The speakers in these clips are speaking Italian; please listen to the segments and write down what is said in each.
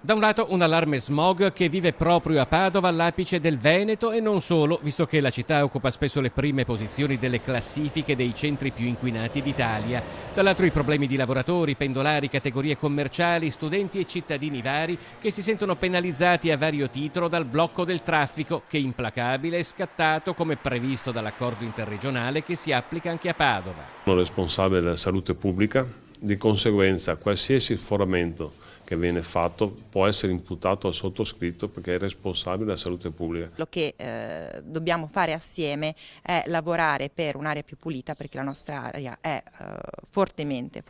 Da un lato un allarme smog che vive proprio a Padova, all'apice del Veneto, e non solo, visto che la città occupa spesso le prime posizioni delle classifiche dei centri più inquinati d'Italia. Dall'altro i problemi di lavoratori, pendolari, categorie commerciali, studenti e cittadini vari che si sentono penalizzati a vario titolo dal blocco del traffico che implacabile è scattato come previsto dall'accordo interregionale che si applica anche a Padova. Sono responsabile della salute pubblica, di conseguenza qualsiasi sforamento che viene fatto può essere imputato al sottoscritto perché è responsabile della salute pubblica. Quello che dobbiamo fare assieme è lavorare per un'aria più pulita, perché la nostra aria è fortemente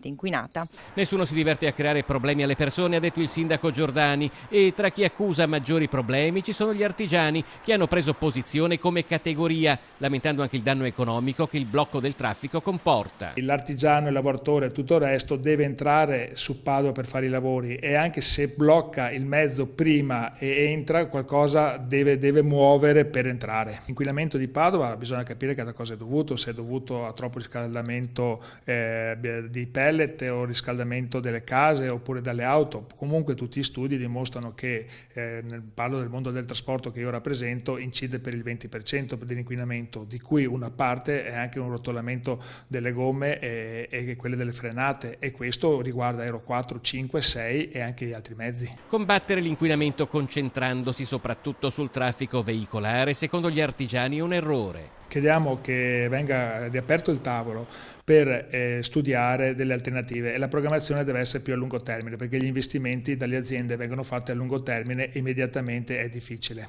inquinata. Nessuno si diverte a creare problemi alle persone, ha detto il sindaco Giordani, e tra chi accusa maggiori problemi ci sono gli artigiani che hanno preso posizione come categoria, lamentando anche il danno economico che il blocco del traffico comporta. L'artigiano, il lavoratore e tutto il resto deve entrare su Padova per fare i lavori, e anche se blocca il mezzo prima e entra, qualcosa deve muovere per entrare. L'inquinamento di Padova bisogna capire che da cosa è dovuto, se è dovuto a troppo riscaldamento di pellet o riscaldamento delle case oppure dalle auto. Comunque tutti gli studi dimostrano che, parlo del mondo del trasporto che io rappresento, incide per il 20% dell'inquinamento, di cui una parte è anche un rotolamento delle gomme e quelle delle frenate, e questo riguarda Euro 4, 5, 6 e anche gli altri mezzi. Combattere l'inquinamento concentrandosi soprattutto sul traffico veicolare, secondo gli artigiani, è un errore. Chiediamo che venga riaperto il tavolo per studiare delle alternative, e la programmazione deve essere più a lungo termine, perché gli investimenti dalle aziende vengono fatti a lungo termine, immediatamente è difficile.